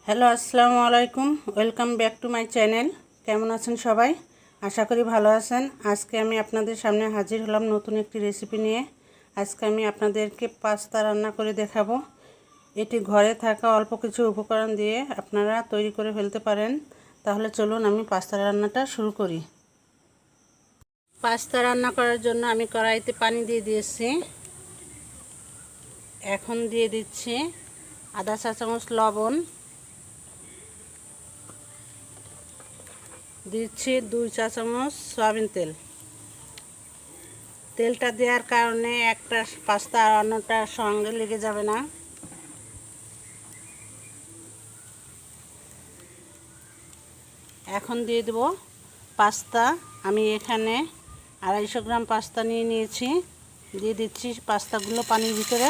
Hello আসসালামু আলাইকুম, welcome back to my channel. কেমন আছেন সবাই? আশা করি ভালো আছেন। আজকে আমি আপনাদের সামনে হাজির হলাম নতুন একটি রেসিপি নিয়ে। আজকে আমি আপনাদেরকে পাস্তা রান্না করে দেখাবো। এটি ঘরে থাকা অল্প কিছু উপকরণ দিয়ে আপনারা তৈরি করে ফেলতে পারেন। তাহলে চলুন আমি পাস্তা রান্নাটা শুরু করি। পাস্তা রান্না করার জন্য আমি কড়াইতে পানি দিয়ে দিয়েছি। এখন দিয়ে দিচ্ছি আধা চা চামচ লবণ, দিচ্ছি 2 চা চামচ সয়াবিন তেল। তেলটা দেওয়ার কারণে একটা পাস্তা আর অন্যটার সঙ্গে লেগে যাবে না। এখন দিয়ে দেব পাস্তা। আমি এখানে 250 গ্রাম পাস্তা নিয়ে নিয়েছি। দিয়ে দিচ্ছি পাস্তাগুলো পানির ভিতরে।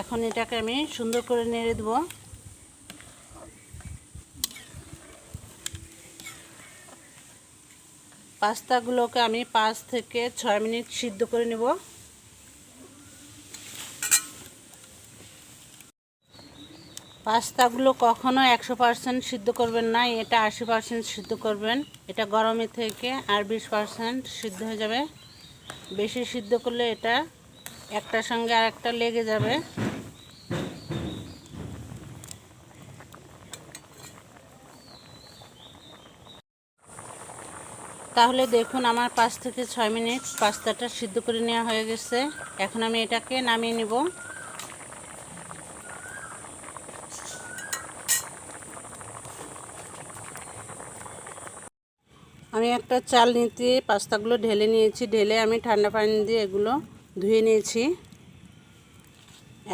এখন এটাকে আমি সুন্দর করে নেড়ে দেব। পাস্তাগুলোকে আমি 5 থেকে 6 মিনিট সিদ্ধ করে নেব। পাস্তাগুলো কখনো 100% সিদ্ধ করবেন না, এটা 80% সিদ্ধ করবেন। এটা গরমে থেকে আর 20% সিদ্ধ হয়ে যাবে। বেশি সিদ্ধ করলে এটা একটার সঙ্গে আর একটা লেগে যাবে। তাহলে দেখুন আমার 5 থেকে 6 মিনিট পাস্তাটা সিদ্ধ করে নেওয়া হয়ে গেছে। এখন আমি এটাকে নামিয়ে নেব। আমি একটা চালনিতে পাস্তাগুলো ঢেলে নিয়েছি। ঢেলে আমি ঠান্ডা পানি দিয়ে এগুলো ধুয়ে নিয়েছি।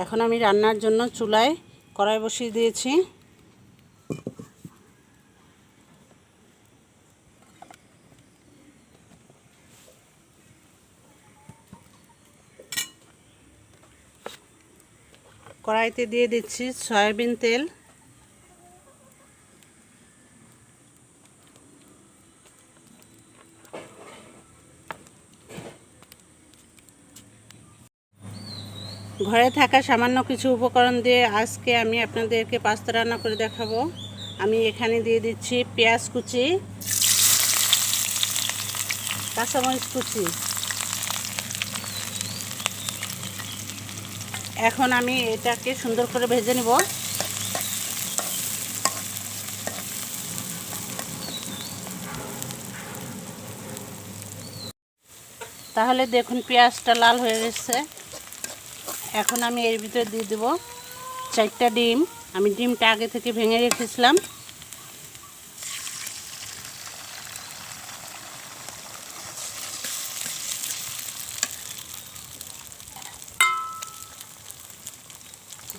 এখন আমি রান্নার জন্য চুলায় কড়াই বসিয়ে দিয়েছি। কড়াইতে দিয়ে দিচ্ছি সয়াবিন তেল। ঘরে থাকা সামান্য কিছু উপকরণ দিয়ে আজকে আমি আপনাদেরকে পাস্তা রান্না করে দেখাবো। আমি এখানে দিয়ে দিচ্ছি পেঁয়াজ কুচি, কাঁচামরিচ কুচি। এখন আমি এটাকে সুন্দর করে ভেজে নেব। তাহলে দেখুন পেঁয়াজটা লাল হয়ে গেছে। এখন আমি এর ভিতরে দিয়ে দেব 4টা ডিম। আমি ডিমটা আগে থেকে ভেঙে রেখেছিলাম।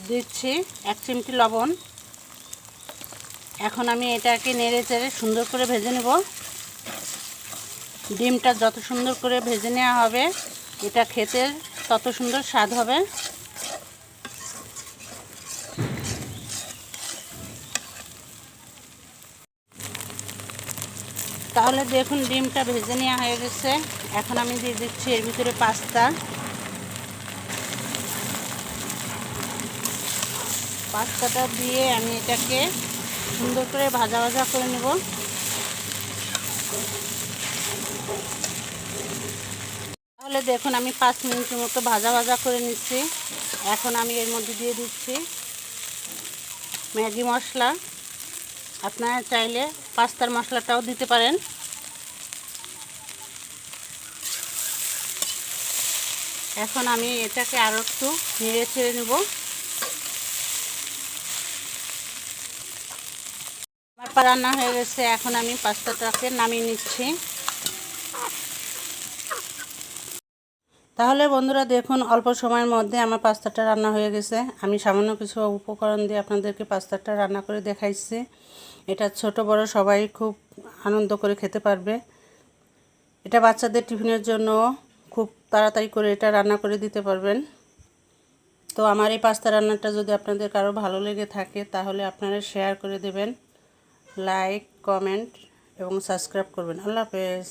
দিচ্ছি 1 চিমটি লবণ। এখন আমি এটাকে নেড়ে চেড়ে সুন্দর করে ভেজে নেব। ডিমটা যত সুন্দর করে ভেজে নেওয়া হবে এটা খেতে তত সুন্দর স্বাদ হবে। তাহলে দেখুন ডিমটা ভেজে নেওয়া হয়ে গেছে। এখন আমি দিয়ে দিচ্ছি এর ভিতরে পাস্তা। পাস্তাটা দিয়ে আমি এটাকে সুন্দর করে ভাজা ভাজা করে নেব। তাহলে দেখুন আমি 5 মিনিটের মতো ভাজা ভাজা করে নিচ্ছি। এখন আমি এর মধ্যে দিয়ে দিচ্ছি ম্যাগি মশলা। আপনারা চাইলে পাস্তার মশলাটাও দিতে পারেন। এখন আমি এটাকে আরও একটু নেড়ে ছেড়ে নেব। আমার রান্না হয়ে গেছে। এখন আমি পাস্তাটাকে নামিয়ে নিচ্ছি। তাহলে বন্ধুরা দেখুন অল্প সময়ের মধ্যে আমার পাস্তাটা রান্না হয়ে গেছে। আমি সামান্য কিছু উপকরণ দিয়ে আপনাদেরকে পাস্তাটা রান্না করে দেখাইছি। এটা ছোট বড় সবাই খুব আনন্দ করে খেতে পারবে। এটা বাচ্চাদের টিফিনের জন্য খুব তাড়াতাড়ি করে এটা রান্না করে দিতে পারবেন। তো আমার এই পাস্তা রান্নাটা যদি আপনাদের কারো ভালো লেগে থাকে তাহলে আপনারা শেয়ার করে দেবেন, লাইক, কমেন্ট এবং সাবস্ক্রাইব করবেন। আল্লাহ হাফেজ।